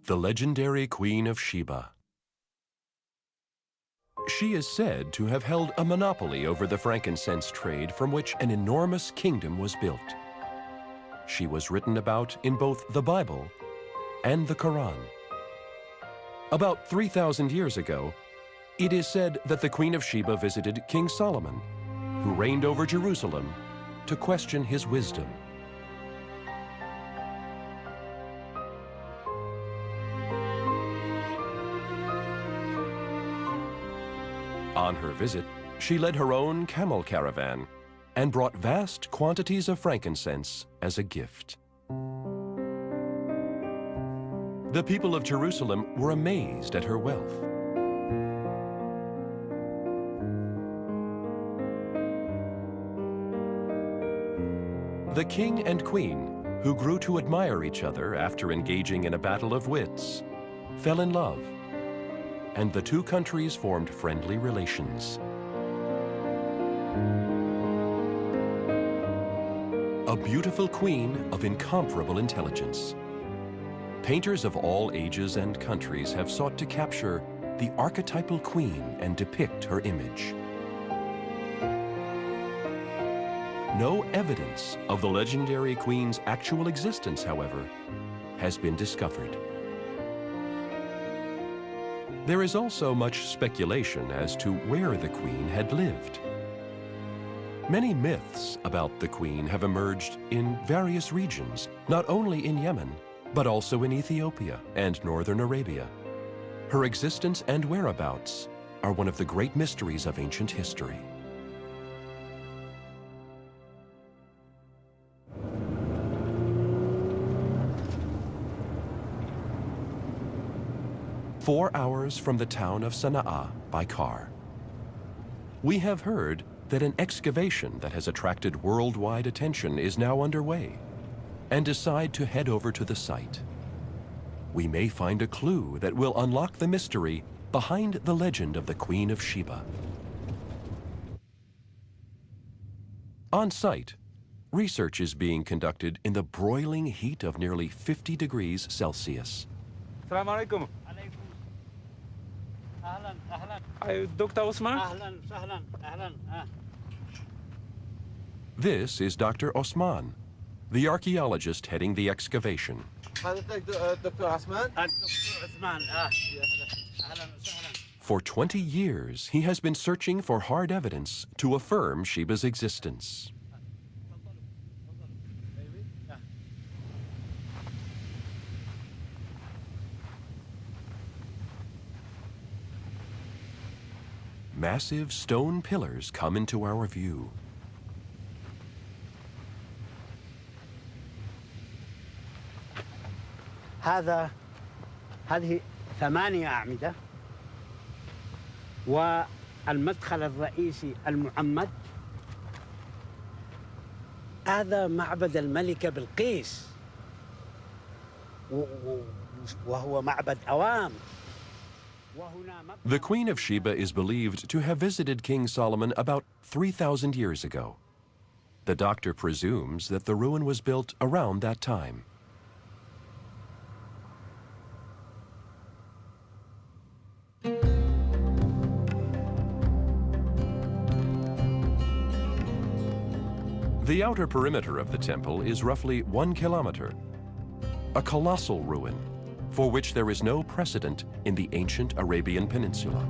The legendary Queen of Sheba. She is said to have held a monopoly over the frankincense trade from which an enormous kingdom was built. She was written about in both the Bible and the Quran. About 3,000 years ago, it is said that the Queen of Sheba visited King Solomon, who reigned over Jerusalem, to question his wisdom. On her visit, she led her own camel caravan and brought vast quantities of frankincense as a gift. The people of Jerusalem were amazed at her wealth. The king and queen, who grew to admire each other after engaging in a battle of wits, fell in love, and the two countries formed friendly relations. A beautiful queen of incomparable intelligence. Painters of all ages and countries have sought to capture the archetypal queen and depict her image. No evidence of the legendary queen's actual existence, however, has been discovered. There is also much speculation as to where the queen had lived. Many myths about the queen have emerged in various regions, not only in Yemen, but also in Ethiopia and northern Arabia. Her existence and whereabouts are one of the great mysteries of ancient history. "4 hours from the town of Sana'a by car. We have heard that an excavation that has attracted worldwide attention is now underway, and decide to head over to the site. We may find a clue that will unlock the mystery behind the legend of the Queen of Sheba." On site, research is being conducted in the broiling heat of nearly 50 degrees Celsius. Assalamu alaikum. أهلاً أهلاً. Are you Dr. Osman? أهلاً سهلاً أهلاً. This is Dr. Osman, the archaeologist heading the excavation. دكتور عثمان. دكتور عثمان. أهلاً وسهلاً. For 20 years, he has been searching for hard evidence to affirm Sheba's existence. Massive stone pillars come into our view. هذه 8 أعمدة، والمدخل الرئيسي المعمد. هذا معبد الملكة بلقيس، وهو معبد أوام. The Queen of Sheba is believed to have visited King Solomon about 3,000 years ago. The doctor presumes that the ruin was built around that time. The outer perimeter of the temple is roughly 1 kilometer, a colossal ruin for which there is no precedent in the ancient Arabian Peninsula.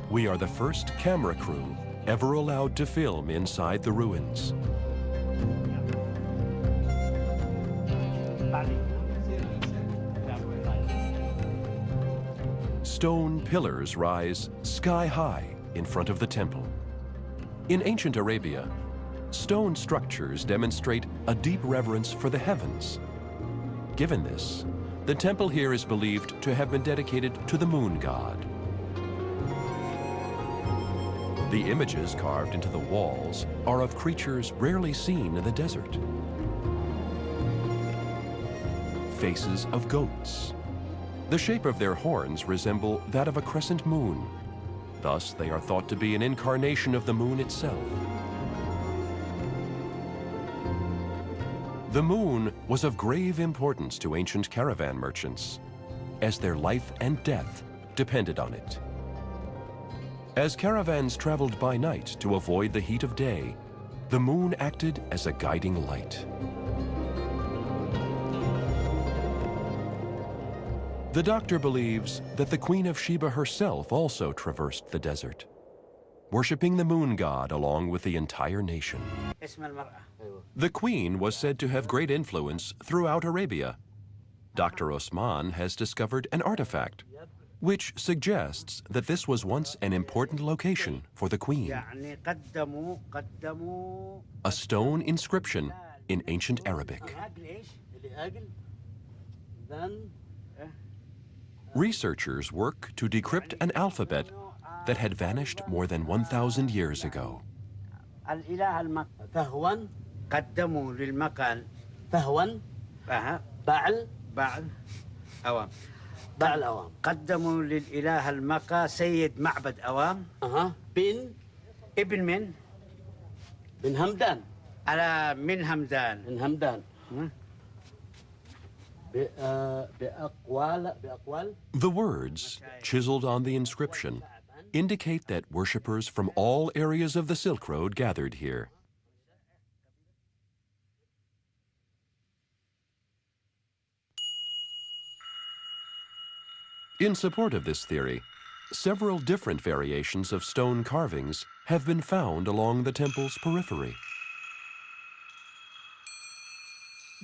We are the first camera crew ever allowed to film inside the ruins. Stone pillars rise sky-high in front of the temple. In ancient Arabia, stone structures demonstrate a deep reverence for the heavens. Given this, the temple here is believed to have been dedicated to the moon god. The images carved into the walls are of creatures rarely seen in the desert. Faces of goats. The shape of their horns resemble that of a crescent moon, Thus, they are thought to be an incarnation of the moon itself. The moon was of grave importance to ancient caravan merchants, as their life and death depended on it. As caravans traveled by night to avoid the heat of day, the moon acted as a guiding light. The doctor believes that the Queen of Sheba herself also traversed the desert, worshipping the moon god along with the entire nation. The queen was said to have great influence throughout Arabia. Dr. Osman has discovered an artifact which suggests that this was once an important location for the queen. A stone inscription in ancient Arabic. Researchers work to decrypt an alphabet that had vanished more than 1,000 years ago. قدموا للمكان فهوا بعل أوام بعل أوام قدموا للإله المكة سيد معبد أوام بن ابن من بن همدان على من همدان بأقوال. The words chiseled on the inscription indicate that worshippers from all areas of the Silk Road gathered here. In support of this theory, several different variations of stone carvings have been found along the temple's periphery.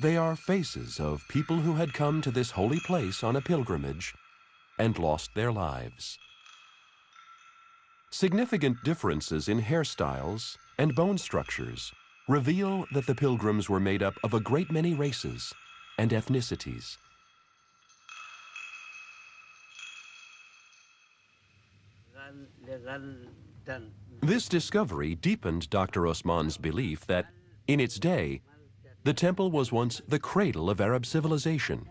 They are faces of people who had come to this holy place on a pilgrimage and lost their lives. Significant differences in hairstyles and bone structures reveal that the pilgrims were made up of a great many races and ethnicities. This discovery deepened Dr. Osman's belief that, in its day, the temple was once the cradle of Arab civilization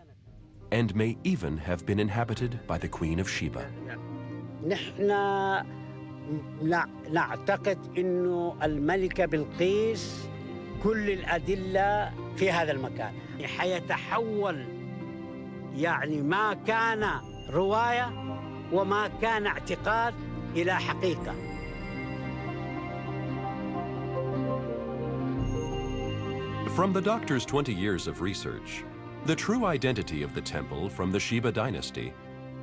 and may even have been inhabited by the Queen of Sheba. نحن نعتقد إنه الملكة بلقيس كل الأدلة في هذا المكان حيتحول يعني ما كان رواية وما كان اعتقاد إلى حقيقة. From the doctor's 20 years of research, the true identity of the temple from the Sheba dynasty,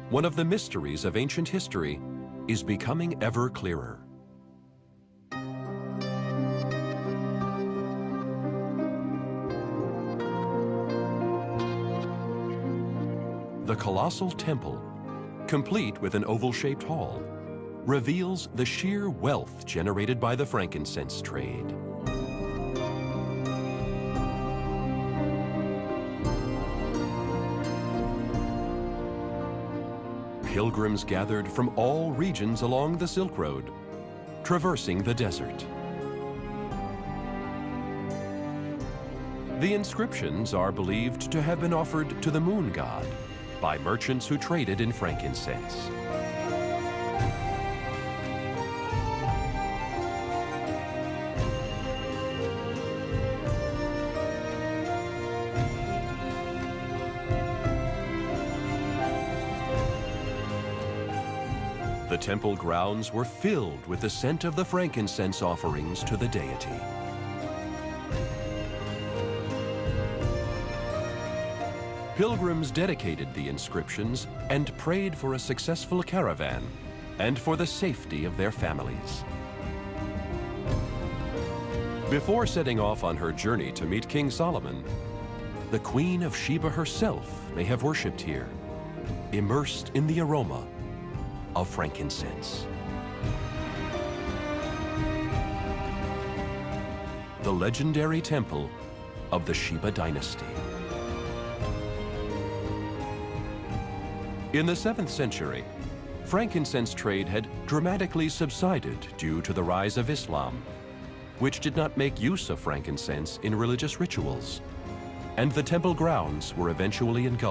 one of the mysteries of ancient history, is becoming ever clearer. The colossal temple, complete with an oval-shaped hall, reveals the sheer wealth generated by the frankincense trade. Pilgrims gathered from all regions along the Silk Road, traversing the desert. The inscriptions are believed to have been offered to the moon god by merchants who traded in frankincense. The temple grounds were filled with the scent of the frankincense offerings to the deity. Pilgrims dedicated the inscriptions and prayed for a successful caravan and for the safety of their families. Before setting off on her journey to meet King Solomon, the Queen of Sheba herself may have worshipped here, immersed in the aroma of frankincense. The legendary temple of the Sheba dynasty. In the 7th century, frankincense trade had dramatically subsided due to the rise of Islam, which did not make use of frankincense in religious rituals, and the temple grounds were eventually engulfed.